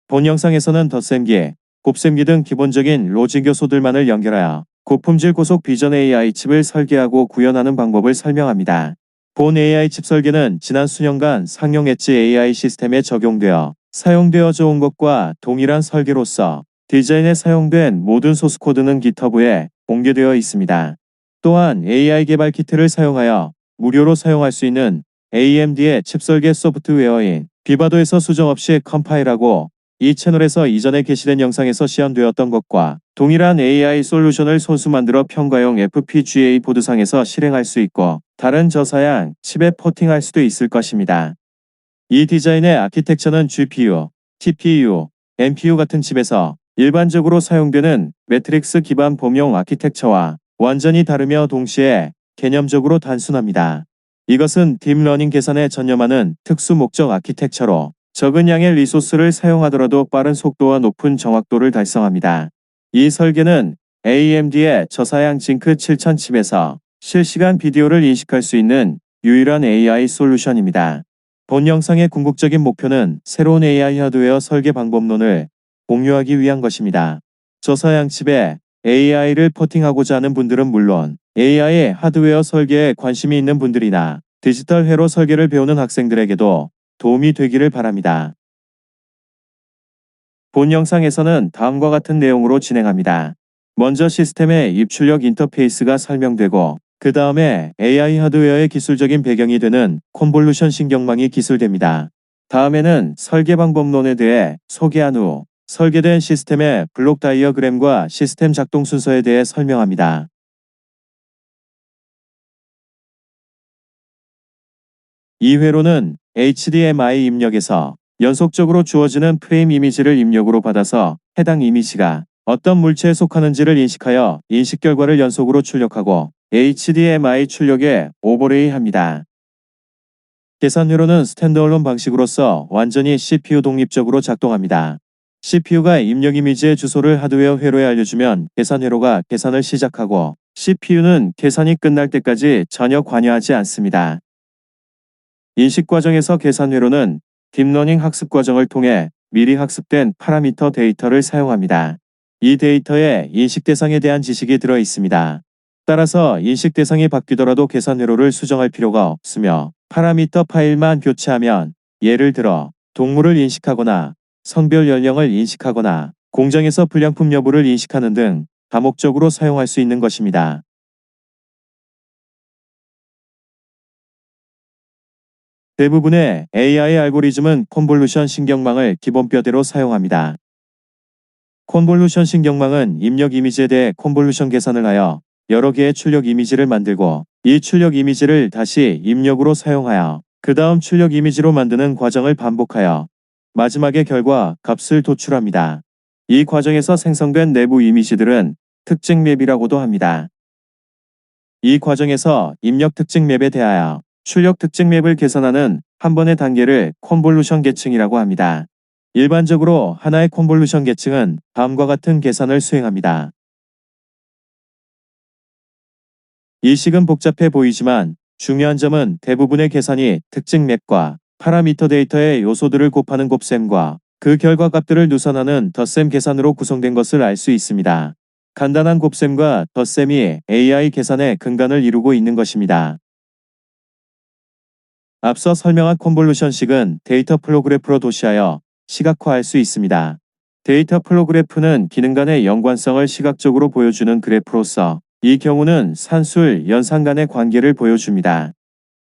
본 영상에서는 덧셈기, 곱셈기 등 기본적인 로직 요소들만을 연결하여 고품질 고속 비전 AI 칩을 설계하고 구현하는 방법을 설명합니다. 본 AI 칩 설계는 지난 수년간 상용 엣지 AI 시스템에 적용되어 사용되어져 온 것과 동일한 설계로서 디자인에 사용된 모든 소스 코드는 GitHub에 공개되어 있습니다. 또한 AI 개발 키트를 사용하여 무료로 사용할 수 있는 AMD의 칩 설계 소프트웨어인 비바도에서 수정 없이 컴파일하고 이 채널에서 이전에 게시된 영상에서 시연되었던 것과 동일한 AI 솔루션을 손수 만들어 평가용 FPGA 보드상에서 실행할 수 있고 다른 저사양 칩에 포팅할 수도 있을 것입니다. 이 디자인의 아키텍처는 GPU, TPU, NPU 같은 칩에서 일반적으로 사용되는 매트릭스 기반 봄용 아키텍처와 완전히 다르며 동시에 개념적으로 단순합니다. 이것은 딥러닝 계산에 전념하는 특수 목적 아키텍처로 적은 양의 리소스를 사용하더라도 빠른 속도와 높은 정확도를 달성합니다. 이 설계는 AMD의 저사양 징크 7000 칩에서 실시간 비디오를 인식할 수 있는 유일한 AI 솔루션입니다. 본 영상의 궁극적인 목표는 새로운 AI 하드웨어 설계 방법론을 공유하기 위한 것입니다. 저사양 칩에 AI를 포팅하고자 하는 분들은 물론 AI 하드웨어 설계에 관심이 있는 분들이나 디지털 회로 설계를 배우는 학생들에게도 도움이 되기를 바랍니다. 본 영상에서는 다음과 같은 내용으로 진행합니다. 먼저 시스템의 입출력 인터페이스가 설명되고 그 다음에 AI 하드웨어의 기술적인 배경이 되는 콘볼루션 신경망이 기술됩니다. 다음에는 설계 방법론에 대해 소개한 후 설계된 시스템의 블록 다이어그램과 시스템 작동 순서에 대해 설명합니다. 이 회로는 HDMI 입력에서 연속적으로 주어지는 프레임 이미지를 입력으로 받아서 해당 이미지가 어떤 물체에 속하는지를 인식하여 인식 결과를 연속으로 출력하고 HDMI 출력에 오버레이합니다. 계산 회로는 스탠드얼론 방식으로서 완전히 CPU 독립적으로 작동합니다. CPU가 입력 이미지의 주소를 하드웨어 회로에 알려주면 계산 회로가 계산을 시작하고 CPU는 계산이 끝날 때까지 전혀 관여하지 않습니다. 인식 과정에서 계산 회로는 딥러닝 학습 과정을 통해 미리 학습된 파라미터 데이터를 사용합니다. 이 데이터에 인식 대상에 대한 지식이 들어 있습니다. 따라서 인식 대상이 바뀌더라도 계산 회로를 수정할 필요가 없으며 파라미터 파일만 교체하면 예를 들어 동물을 인식하거나 성별 연령을 인식하거나 공장에서 불량품 여부를 인식하는 등 다목적으로 사용할 수 있는 것입니다. 대부분의 AI 알고리즘은 콘볼루션 신경망을 기본 뼈대로 사용합니다. 콘볼루션 신경망은 입력 이미지에 대해 콘볼루션 계산을 하여 여러 개의 출력 이미지를 만들고 이 출력 이미지를 다시 입력으로 사용하여 그 다음 출력 이미지로 만드는 과정을 반복하여 마지막에 결과 값을 도출합니다. 이 과정에서 생성된 내부 이미지들은 특징 맵이라고도 합니다. 이 과정에서 입력 특징 맵에 대하여 출력 특징 맵을 계산하는 한 번의 단계를 콘볼루션 계층이라고 합니다. 일반적으로 하나의 콘볼루션 계층은 다음과 같은 계산을 수행합니다. 이 식은 복잡해 보이지만 중요한 점은 대부분의 계산이 특징 맵과 파라미터 데이터의 요소들을 곱하는 곱셈과 그 결과 값들을 누산하는 덧셈 계산으로 구성된 것을 알 수 있습니다. 간단한 곱셈과 덧셈이 AI 계산의 근간을 이루고 있는 것입니다. 앞서 설명한 콘볼루션식은 데이터 플로 그래프로 도시하여 시각화할 수 있습니다. 데이터 플로 그래프는 기능 간의 연관성을 시각적으로 보여주는 그래프로서 이 경우는 산술, 연산 간의 관계를 보여줍니다.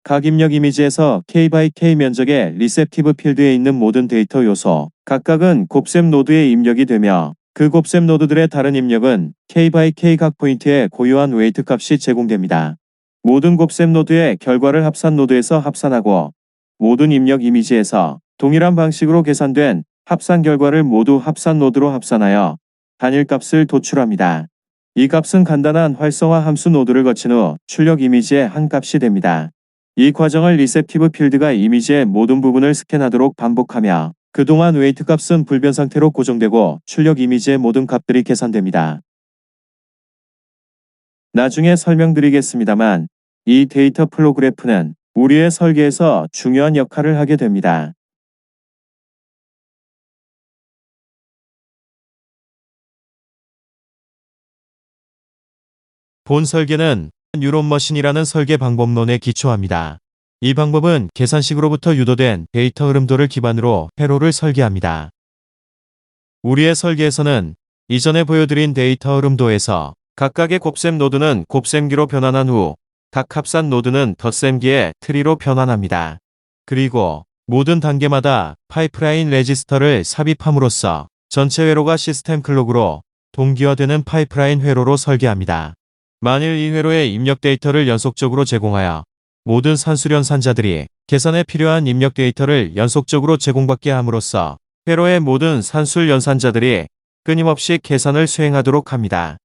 각 입력 이미지에서 K/K 면적의 리셉티브 필드에 있는 모든 데이터 요소, 각각은 곱셈 노드에 입력이 되며 그 곱셈 노드들의 다른 입력은 K/K 각 포인트에 고유한 웨이트 값이 제공됩니다. 모든 곱셈 노드의 결과를 합산 노드에서 합산하고 모든 입력 이미지에서 동일한 방식으로 계산된 합산 결과를 모두 합산 노드로 합산하여 단일 값을 도출합니다. 이 값은 간단한 활성화 함수 노드를 거친 후 출력 이미지의 한 값이 됩니다. 이 과정을 리셉티브 필드가 이미지의 모든 부분을 스캔하도록 반복하며 그동안 웨이트 값은 불변 상태로 고정되고 출력 이미지의 모든 값들이 계산됩니다. 나중에 설명드리겠습니다만 이 데이터 플로 그래프는 우리의 설계에서 중요한 역할을 하게 됩니다. 본 설계는 뉴런 머신이라는 설계 방법론에 기초합니다. 이 방법은 계산식으로부터 유도된 데이터 흐름도를 기반으로 회로를 설계합니다. 우리의 설계에서는 이전에 보여드린 데이터 흐름도에서 각각의 곱셈 노드는 곱셈기로 변환한 후 각 합산 노드는 덧셈기의 트리로 변환합니다. 그리고 모든 단계마다 파이프라인 레지스터를 삽입함으로써 전체 회로가 시스템 클록으로 동기화되는 파이프라인 회로로 설계합니다. 만일 이 회로에 입력 데이터를 연속적으로 제공하여 모든 산술 연산자들이 계산에 필요한 입력 데이터를 연속적으로 제공받게 함으로써 회로의 모든 산술 연산자들이 끊임없이 계산을 수행하도록 합니다.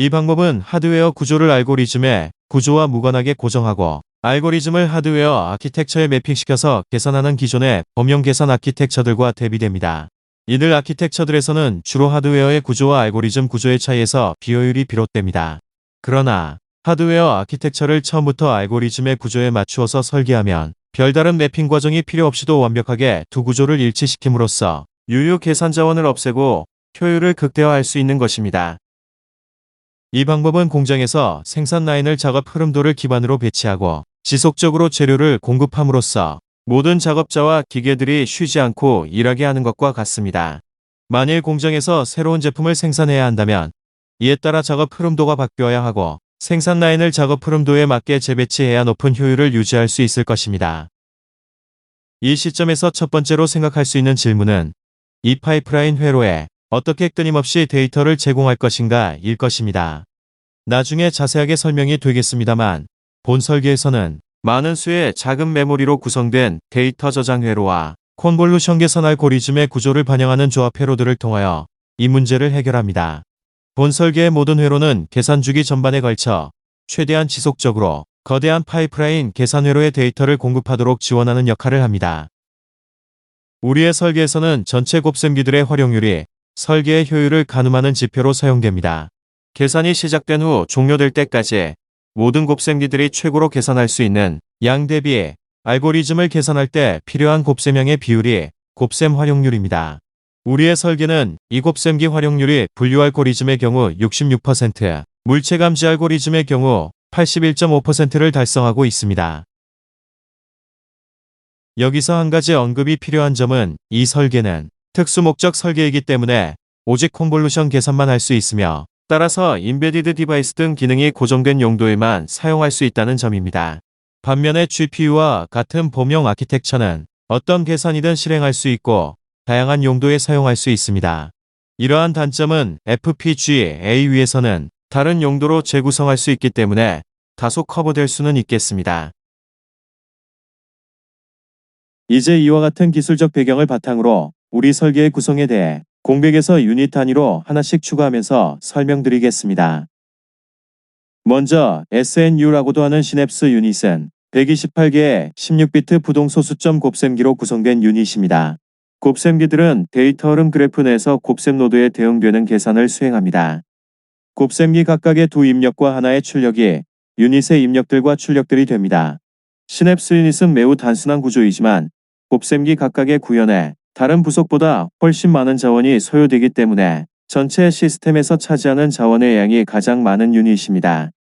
이 방법은 하드웨어 구조를 알고리즘의 구조와 무관하게 고정하고 알고리즘을 하드웨어 아키텍처에 매핑시켜서 계산하는 기존의 범용 계산 아키텍처들과 대비됩니다. 이들 아키텍처들에서는 주로 하드웨어의 구조와 알고리즘 구조의 차이에서 비효율이 비롯됩니다. 그러나 하드웨어 아키텍처를 처음부터 알고리즘의 구조에 맞추어서 설계하면 별다른 매핑 과정이 필요 없이도 완벽하게 두 구조를 일치시킴으로써 유효 계산 자원을 없애고 효율을 극대화할 수 있는 것입니다. 이 방법은 공장에서 생산 라인을 작업 흐름도를 기반으로 배치하고 지속적으로 재료를 공급함으로써 모든 작업자와 기계들이 쉬지 않고 일하게 하는 것과 같습니다. 만일 공장에서 새로운 제품을 생산해야 한다면 이에 따라 작업 흐름도가 바뀌어야 하고 생산 라인을 작업 흐름도에 맞게 재배치해야 높은 효율을 유지할 수 있을 것입니다. 이 시점에서 첫 번째로 생각할 수 있는 질문은 이 파이프라인 회로에 어떻게 끊임없이 데이터를 제공할 것인가 일 것입니다. 나중에 자세하게 설명이 되겠습니다만 본 설계에서는 많은 수의 작은 메모리로 구성된 데이터 저장 회로와 콘볼루션 계산 알고리즘의 구조를 반영하는 조합 회로들을 통하여 이 문제를 해결합니다. 본 설계의 모든 회로는 계산 주기 전반에 걸쳐 최대한 지속적으로 거대한 파이프라인 계산 회로의 데이터를 공급하도록 지원하는 역할을 합니다. 우리의 설계에서는 전체 곱셈기들의 활용률이 설계의 효율을 가늠하는 지표로 사용됩니다. 계산이 시작된 후 종료될 때까지 모든 곱셈기들이 최고로 계산할 수 있는 양 대비 알고리즘을 계산할 때 필요한 곱셈량의 비율이 곱셈 활용률입니다. 우리의 설계는 이 곱셈기 활용률이 분류 알고리즘의 경우 66%, 물체 감지 알고리즘의 경우 81.5%를 달성하고 있습니다. 여기서 한 가지 언급이 필요한 점은 이 설계는 특수 목적 설계이기 때문에 오직 콘볼루션 계산만 할 수 있으며 따라서 인베디드 디바이스 등 기능이 고정된 용도에만 사용할 수 있다는 점입니다. 반면에 GPU와 같은 범용 아키텍처는 어떤 계산이든 실행할 수 있고 다양한 용도에 사용할 수 있습니다. 이러한 단점은 FPGA 위에서는 다른 용도로 재구성할 수 있기 때문에 다소 커버될 수는 있겠습니다. 이제 이와 같은 기술적 배경을 바탕으로 우리 설계의 구성에 대해 공백에서 유닛 단위로 하나씩 추가하면서 설명드리겠습니다. 먼저 SNU라고도 하는 시냅스 유닛은 128개의 16비트 부동소수점 곱셈기로 구성된 유닛입니다. 곱셈기들은 데이터 흐름 그래프 내에서 곱셈 노드에 대응되는 계산을 수행합니다. 곱셈기 각각의 두 입력과 하나의 출력이 유닛의 입력들과 출력들이 됩니다. 시냅스 유닛은 매우 단순한 구조이지만 곱셈기 각각의 구현에 다른 부속보다 훨씬 많은 자원이 소요되기 때문에 전체 시스템에서 차지하는 자원의 양이 가장 많은 유닛입니다.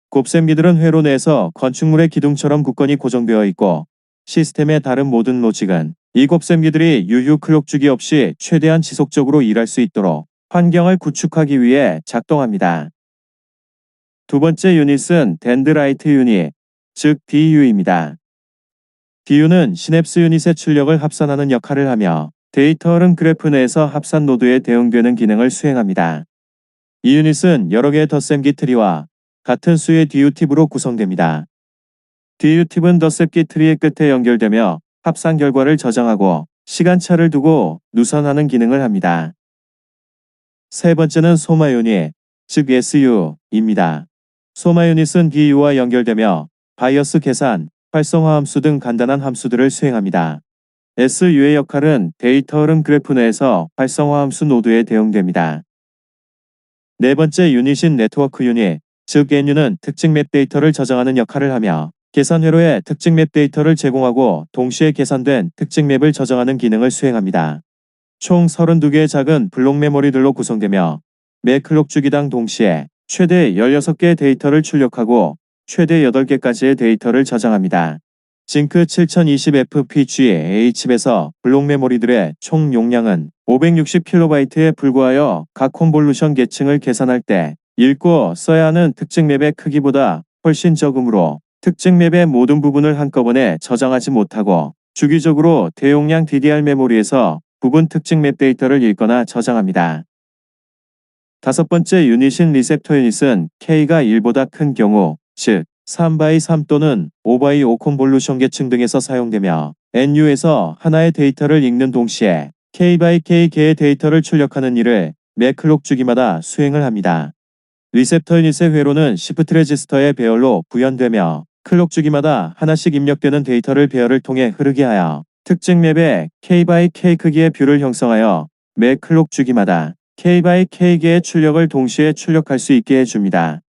곱셈기들은 회로 내에서 건축물의 기둥처럼 굳건히 고정되어 있고 시스템의 다른 모든 로직은 이 곱셈기들이 유효 클록 주기 없이 최대한 지속적으로 일할 수 있도록 환경을 구축하기 위해 작동합니다. 두 번째 유닛은 덴드라이트 유닛, 즉 DU입니다. DU는 시냅스 유닛의 출력을 합산하는 역할을 하며 데이터 흐름 그래프 내에서 합산 노드에 대응되는 기능을 수행합니다. 이 유닛은 여러 개의 덧셈기 트리와 같은 수의 DU 팁으로 구성됩니다. DU 팁은 덧셈기 트리의 끝에 연결되며 합산 결과를 저장하고 시간차를 두고 누선하는 기능을 합니다. 세 번째는 소마 유닛, 즉 SU입니다. 소마 유닛은 DU와 연결되며 바이어스 계산, 활성화 함수 등 간단한 함수들을 수행합니다. SU의 역할은 데이터 흐름 그래프 내에서 활성화 함수 노드에 대응됩니다. 네 번째 유닛인 네트워크 유닛, 즉 NU는 특징 맵 데이터를 저장하는 역할을 하며 계산 회로에 특징 맵 데이터를 제공하고 동시에 계산된 특징 맵을 저장하는 기능을 수행합니다. 총 32개의 작은 블록 메모리들로 구성되며 매 클록 주기당 동시에 최대 16개의 데이터를 출력하고 최대 8개까지의 데이터를 저장합니다. 징크 7020FPGA 칩에서 블록 메모리들의 총 용량은 560kB에 불과하여 각 콘볼루션 계층을 계산할 때 읽고 써야 하는 특징 맵의 크기보다 훨씬 적으므로 특징 맵의 모든 부분을 한꺼번에 저장하지 못하고 주기적으로 대용량 DDR 메모리에서 부분 특징 맵 데이터를 읽거나 저장합니다. 다섯 번째 유닛인 리셉터 유닛은 K가 1보다 큰 경우, 즉 3x3 또는 5x5 콘볼루션 계층 등에서 사용되며 NU에서 하나의 데이터를 읽는 동시에 K/K 개의 데이터를 출력하는 일을 매 클록 주기마다 수행을 합니다. 리셉터 유닛의 회로는 시프트 레지스터의 배열로 구현되며 클록 주기마다 하나씩 입력되는 데이터를 배열을 통해 흐르게 하여 특징 맵의 K/K 크기의 뷰를 형성하여 매 클록 주기마다 K/K 개의 출력을 동시에 출력할 수 있게 해줍니다.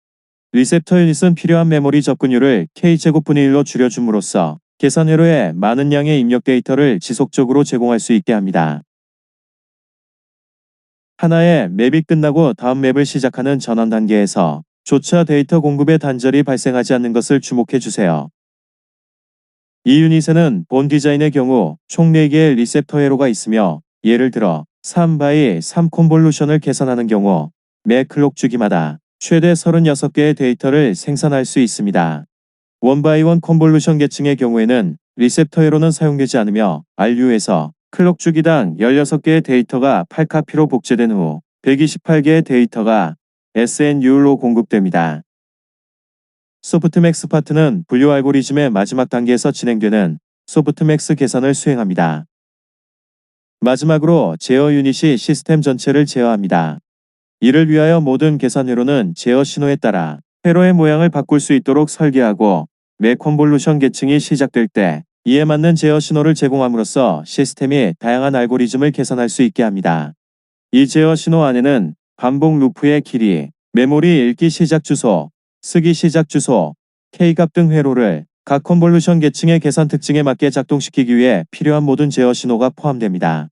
리셉터 유닛은 필요한 메모리 접근율을 K제곱분의 1로 줄여줌으로써 계산 회로에 많은 양의 입력 데이터를 지속적으로 제공할 수 있게 합니다. 하나의 맵이 끝나고 다음 맵을 시작하는 전환 단계에서 조차 데이터 공급에 단절이 발생하지 않는 것을 주목해 주세요. 이 유닛에는 본 디자인의 경우 총 4개의 리셉터 회로가 있으며 예를 들어 3x3 콘볼루션을 계산하는 경우 매 클록 주기마다 최대 36개의 데이터를 생산할 수 있습니다. 1x1 콘볼루션 계층의 경우에는 리셉터 회로는 사용되지 않으며 RU에서 클록 주기당 16개의 데이터가 8카피로 복제된 후 128개의 데이터가 SNU로 공급됩니다. 소프트맥스 파트는 분류 알고리즘의 마지막 단계에서 진행되는 소프트맥스 계산을 수행합니다. 마지막으로 제어 유닛이 시스템 전체를 제어합니다. 이를 위하여 모든 계산 회로는 제어 신호에 따라 회로의 모양을 바꿀 수 있도록 설계하고 매 콘볼루션 계층이 시작될 때 이에 맞는 제어 신호를 제공함으로써 시스템이 다양한 알고리즘을 계산할 수 있게 합니다. 이 제어 신호 안에는 반복 루프의 길이, 메모리 읽기 시작 주소, 쓰기 시작 주소, K값 등 회로를 각 콘볼루션 계층의 계산 특징에 맞게 작동시키기 위해 필요한 모든 제어 신호가 포함됩니다.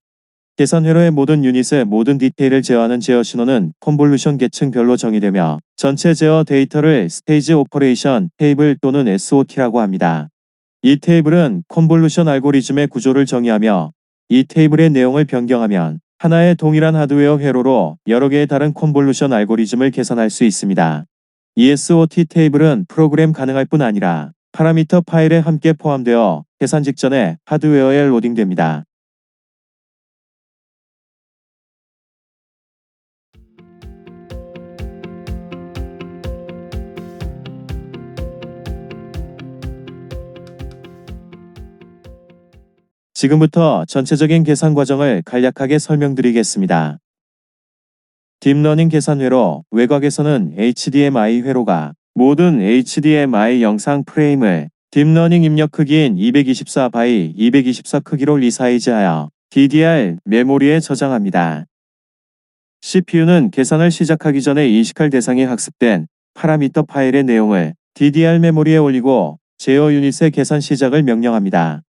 계산 회로의 모든 유닛의 모든 디테일을 제어하는 제어 신호는 콘볼루션 계층별로 정의되며 전체 제어 데이터를 스테이지 오퍼레이션 테이블 또는 SOT라고 합니다. 이 테이블은 콘볼루션 알고리즘의 구조를 정의하며 이 테이블의 내용을 변경하면 하나의 동일한 하드웨어 회로로 여러 개의 다른 콘볼루션 알고리즘을 계산할 수 있습니다. 이 SOT 테이블은 프로그램 가능할 뿐 아니라 파라미터 파일에 함께 포함되어 계산 직전에 하드웨어에 로딩됩니다. 지금부터 전체적인 계산 과정을 간략하게 설명드리겠습니다. 딥러닝 계산 회로, 외곽에서는 HDMI 회로가 모든 HDMI 영상 프레임을 딥러닝 입력 크기인 224x 224 크기로 리사이즈하여 DDR 메모리에 저장합니다. CPU는 계산을 시작하기 전에 인식할 대상이 학습된 파라미터 파일의 내용을 DDR 메모리에 올리고 제어 유닛의 계산 시작을 명령합니다.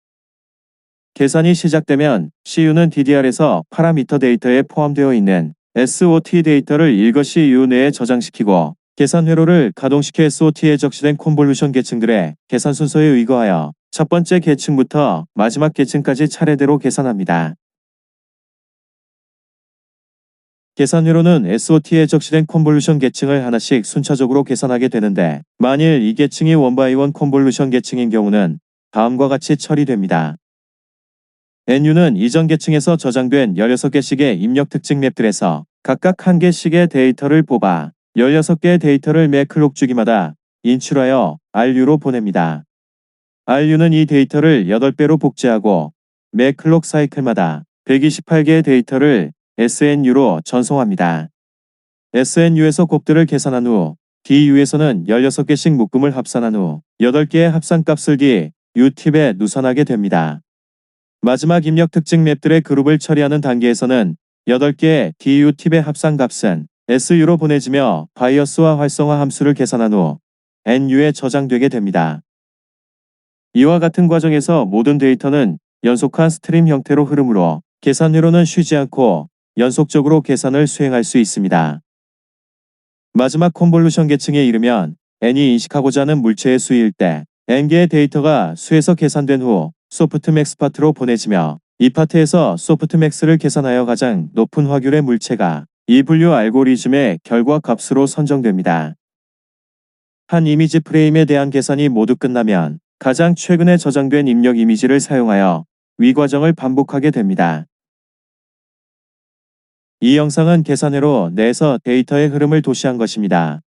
계산이 시작되면 CU는 DDR에서 파라미터 데이터에 포함되어 있는 SOT 데이터를 읽어 CU 내에 저장시키고 계산 회로를 가동시켜 SOT에 적시된 콘볼루션 계층들의 계산 순서에 의거하여 첫 번째 계층부터 마지막 계층까지 차례대로 계산합니다. 계산 회로는 SOT에 적시된 콘볼루션 계층을 하나씩 순차적으로 계산하게 되는데 만일 이 계층이 1x1 콘볼루션 계층인 경우는 다음과 같이 처리됩니다. NU는 이전 계층에서 저장된 16개씩의 입력 특징 맵들에서 각각 1개씩의 데이터를 뽑아 16개의 데이터를 매 클록 주기마다 인출하여 RU로 보냅니다. RU는 이 데이터를 8배로 복제하고 매 클록 사이클마다 128개의 데이터를 SNU로 전송합니다. SNU에서 곱들을 계산한 후 DU에서는 16개씩 묶음을 합산한 후 8개의 합산값을 DU팁에 누선하게 됩니다. 마지막 입력 특징 맵들의 그룹을 처리하는 단계에서는 8개의 DU팁의 합산값은 SU로 보내지며 바이어스와 활성화 함수를 계산한 후 NU에 저장되게 됩니다. 이와 같은 과정에서 모든 데이터는 연속한 스트림 형태로 흐르므로 계산 회로는 쉬지 않고 연속적으로 계산을 수행할 수 있습니다. 마지막 컨볼루션 계층에 이르면 n이 인식하고자 하는 물체의 수일 때 n개의 데이터가 수에서 계산된 후 소프트맥스 파트로 보내지며 이 파트에서 소프트맥스를 계산하여 가장 높은 확률의 물체가 이 분류 알고리즘의 결과 값으로 선정됩니다. 한 이미지 프레임에 대한 계산이 모두 끝나면 가장 최근에 저장된 입력 이미지를 사용하여 위 과정을 반복하게 됩니다. 이 영상은 계산회로 내에서 데이터의 흐름을 도시한 것입니다.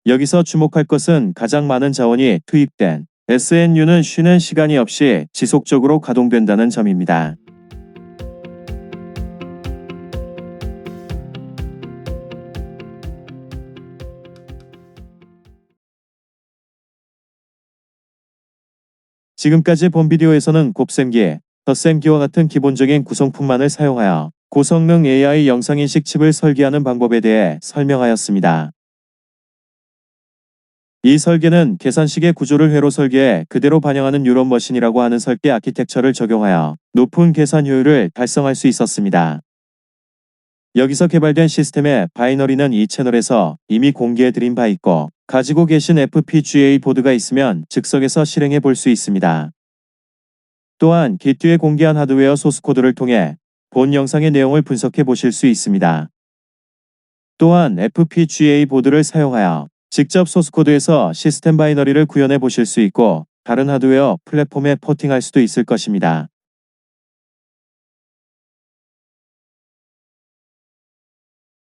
여기서 주목할 것은 가장 많은 자원이 투입된 SNU는 쉬는 시간이 없이 지속적으로 가동된다는 점입니다. 지금까지 본 비디오에서는 곱셈기, 덧셈기와 같은 기본적인 구성품만을 사용하여 고성능 AI 영상인식 칩을 설계하는 방법에 대해 설명하였습니다. 이 설계는 계산식의 구조를 회로 설계해 그대로 반영하는 뉴런 머신이라고 하는 설계 아키텍처를 적용하여 높은 계산 효율을 달성할 수 있었습니다. 여기서 개발된 시스템의 바이너리는 이 채널에서 이미 공개해드린 바 있고 가지고 계신 FPGA 보드가 있으면 즉석에서 실행해 볼 수 있습니다. 또한 기뒤에 공개한 하드웨어 소스코드를 통해 본 영상의 내용을 분석해 보실 수 있습니다. 또한 FPGA 보드를 사용하여 직접 소스코드에서 시스템 바이너리를 구현해 보실 수 있고 다른 하드웨어 플랫폼에 포팅할 수도 있을 것입니다.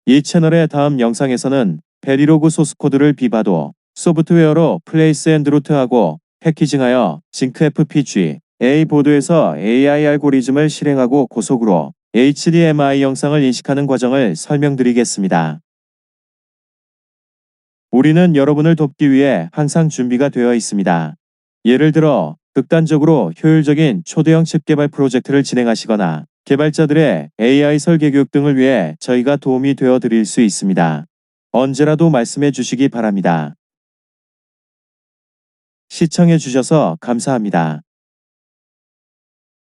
이 채널의 다음 영상에서는 베리로그 소스코드를 비바도 소프트웨어로 플레이스 앤드 루트하고 패키징하여 징크 FPGA 보드에서 AI 알고리즘을 실행하고 고속으로 HDMI 영상을 인식하는 과정을 설명드리겠습니다. 우리는 여러분을 돕기 위해 항상 준비가 되어 있습니다. 예를 들어 극단적으로 효율적인 초대형 칩 개발 프로젝트를 진행하시거나 개발자들의 AI 설계 교육 등을 위해 저희가 도움이 되어 드릴 수 있습니다. 언제라도 말씀해 주시기 바랍니다. 시청해 주셔서 감사합니다.